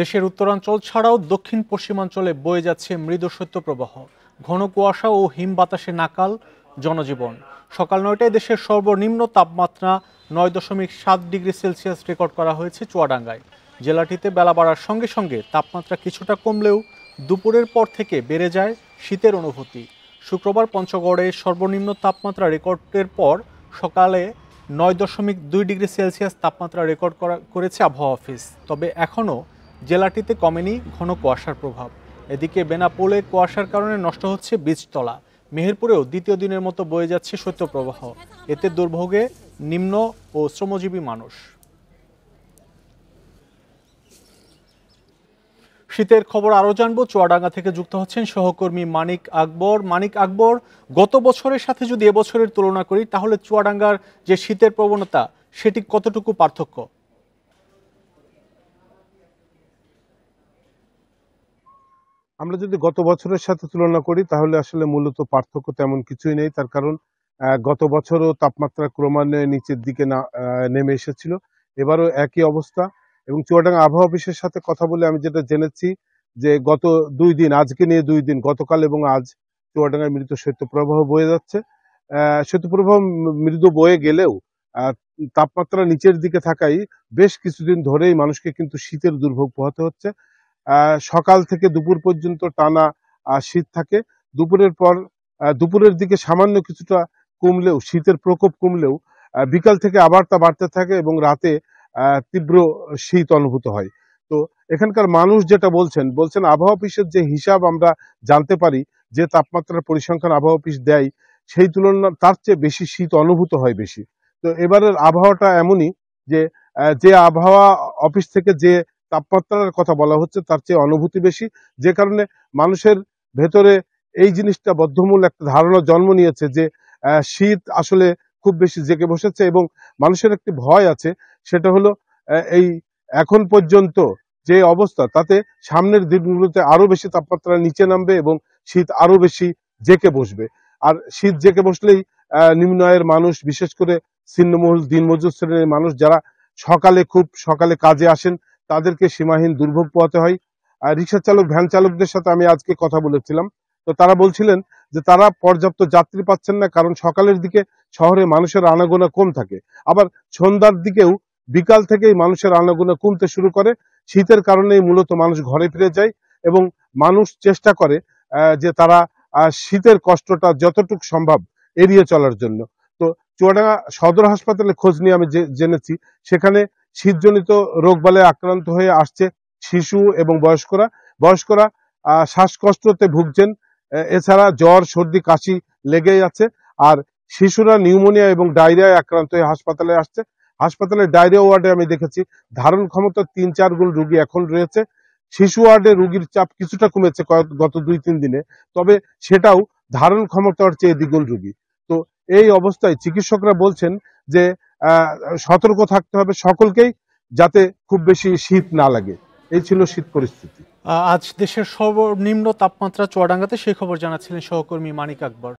দেশের উত্তরাঞ্চল ছাড়াও দক্ষিণ পশ্চিমাঞ্চলে বয়ে যাচ্ছে মৃদু শৈত্যপ্রবাহ। ঘন কুয়াশা ও হিম বাতাসে নাকাল জনজীবন। সকাল ৯টায় দেশের সর্বনিম্ন তাপমাত্রা ৯.৭ ডিগ্রি সেলসিয়াস রেকর্ড করা হয়েছে চুয়াডাঙ্গায়। জেলাটিতে বেলা বাড়ার সঙ্গে সঙ্গে তাপমাত্রা কিছুটা কমলেও দুপুরের পর থেকে বেড়ে যায় শীতের অনুভূতি। শুক্রবার পঞ্চগড়ে সর্বনিম্ন তাপমাত্রা রেকর্ডের পর সকালে ৯.২ ডিগ্রি সেলসিয়াস তাপমাত্রা রেকর্ড করেছে আবহাওয়া অফিস। তবে এখনও জেলাটিতে কমেনি ঘন কুয়াশার প্রভাব। এদিকে বেনাপোলে কুয়াশার কারণে নষ্ট হচ্ছে বীজতলা। মেহেরপুরেও দ্বিতীয় দিনের মতো বয়ে যাচ্ছে শৈত্যপ্রবাহ। এতে দুর্ভোগে নিম্ন ও শ্রমজীবী মানুষ। শীতের খবর আরও জানবো। চুয়াডাঙ্গা থেকে যুক্ত হচ্ছেন সহকর্মী মানিক আকবর। গত বছরের সাথে যদি এবছরের তুলনা করি তাহলে চুয়াডাঙ্গার যে শীতের প্রবণতা সেটি কতটুকু পার্থক্য? আমরা যদি গত বছরের সাথে তুলনা করি তাহলে আসলে মূলত পার্থক্য তেমন কিছুই নেই। তার কারণ গত বছরও তাপমাত্রা ক্রমান্বয়ে নিচের দিকে নেমে এসেছিল, এবারও একই অবস্থা। এবং চুয়াডাঙ্গা আবহাওয়া অফিসের সাথে কথা বলে আমি যেটা জেনেছি যে গত 2 দিন, আজকে নিয়ে 2 দিন, গতকাল এবং আজ চুয়াডাঙ্গায় মৃদু শৈত্যপ্রবাহ বয়ে যাচ্ছে। শৈত্যপ্রবাহ মৃদু বয়ে গেলেও তাপমাত্রা নিচের দিকে থাকায় বেশ কিছুদিন ধরেই মানুষকে কিন্তু শীতের দুর্ভোগ পোহাতে হচ্ছে। সকাল থেকে দুপুর পর্যন্ত টানা শীত থাকে। দুপুরের পর দুপুরের দিকে সামান্য কিছুটা কমলেও, শীতের প্রকোপ কমলেও বিকাল থেকে আবার তা বাড়তে থাকে এবং রাতে তীব্র শীত অনুভূত হয়। তো এখানকার মানুষ যেটা বলছেন আবহাওয়া অফিসের যে হিসাব আমরা জানতে পারি, যে তাপমাত্রার পরিসংখ্যান আবহাওয়া অফিস দেয়, সেই তুলনায় তার চেয়ে বেশি শীত অনুভূত হয় বেশি। তো এবারের আবহাওয়াটা এমনই যে আবহাওয়া অফিস থেকে যে তাপমাত্রার কথা বলা হচ্ছে তার চেয়ে অনুভূতি বেশি, যে কারণে মানুষের ভেতরে এই জিনিসটা বদ্ধমূল একটা ধারণা জন্ম নিয়েছে যে শীত আসলে খুব বেশি জেগে বসেছে। এবং মানুষের একটি ভয় আছে, সেটা হলো এই এখন পর্যন্ত যে অবস্থা, তাতে সামনের দিনগুলোতে আরো বেশি তাপমাত্রা নিচে নামবে এবং শীত আরো বেশি জেকে বসবে। আর শীত জেকে বসলেই নিম্ন আয়ের মানুষ, বিশেষ করে ছিন্নমূল দিনমজুর শ্রেণীর মানুষ যারা খুব সকালে কাজে আসেন, তাদেরকে সীমাহীন দুর্ভোগ পোহাতে হয়। রিক্সা চালক, ভ্যান চালকদের সাথে আমি আজকে কথা বলেছিলাম, তো তারা বলছিলেন যে তারা পর্যাপ্ত যাত্রী পাচ্ছেন না, কারণ সকালের দিকে শহরে মানুষের আনাগোনা কম থাকে, আবার সন্ধ্যার দিকেও বিকাল থেকেই মানুষের আনাগোনা কমতে শুরু করে। শীতের কারণেই মূলত মানুষ ঘরে ফিরে যায় এবং মানুষ চেষ্টা করে যে তারা শীতের কষ্টটা যতটুকু সম্ভব এড়িয়ে চলার জন্য। তো চুয়াডাঙ্গা সদর হাসপাতালে খোঁজ নিয়ে আমি জেনেছি সেখানে শীতজনিত রোগবালায় আক্রান্ত হয়ে আসছে শিশু এবং বয়স্করা শ্বাসকষ্টতে ভুগছেন। এছাড়া জ্বর, সর্দি, কাশি লেগেই আছে। আর শিশুরা নিউমোনিয়া এবং ডায়রিয়ায় আক্রান্ত হয়ে হাসপাতালে আসছে। হাসপাতালের ডায়রিয়া ওয়ার্ডে আমি দেখেছি ধারণ ক্ষমতা ৩-৪ গুণ রোগী এখন রয়েছে। শিশু ওয়ার্ডে রোগীর চাপ কিছুটা কমেছে গত 2-3 দিনে, তবে সেটাও ধারণ ক্ষমতার চেয়ে দ্বিগুণ রোগী। তো এই অবস্থায় চিকিৎসকরা বলছেন যে সতর্ক থাকতে হবে সকলকেই, যাতে খুব বেশি শীত না লাগে। এই ছিল শীত পরিস্থিতি। আজ দেশের সর্বনিম্ন তাপমাত্রা চুয়াডাঙ্গাতে, সেই খবর জানাচ্ছিলেন সহকর্মী মানিক আকবর।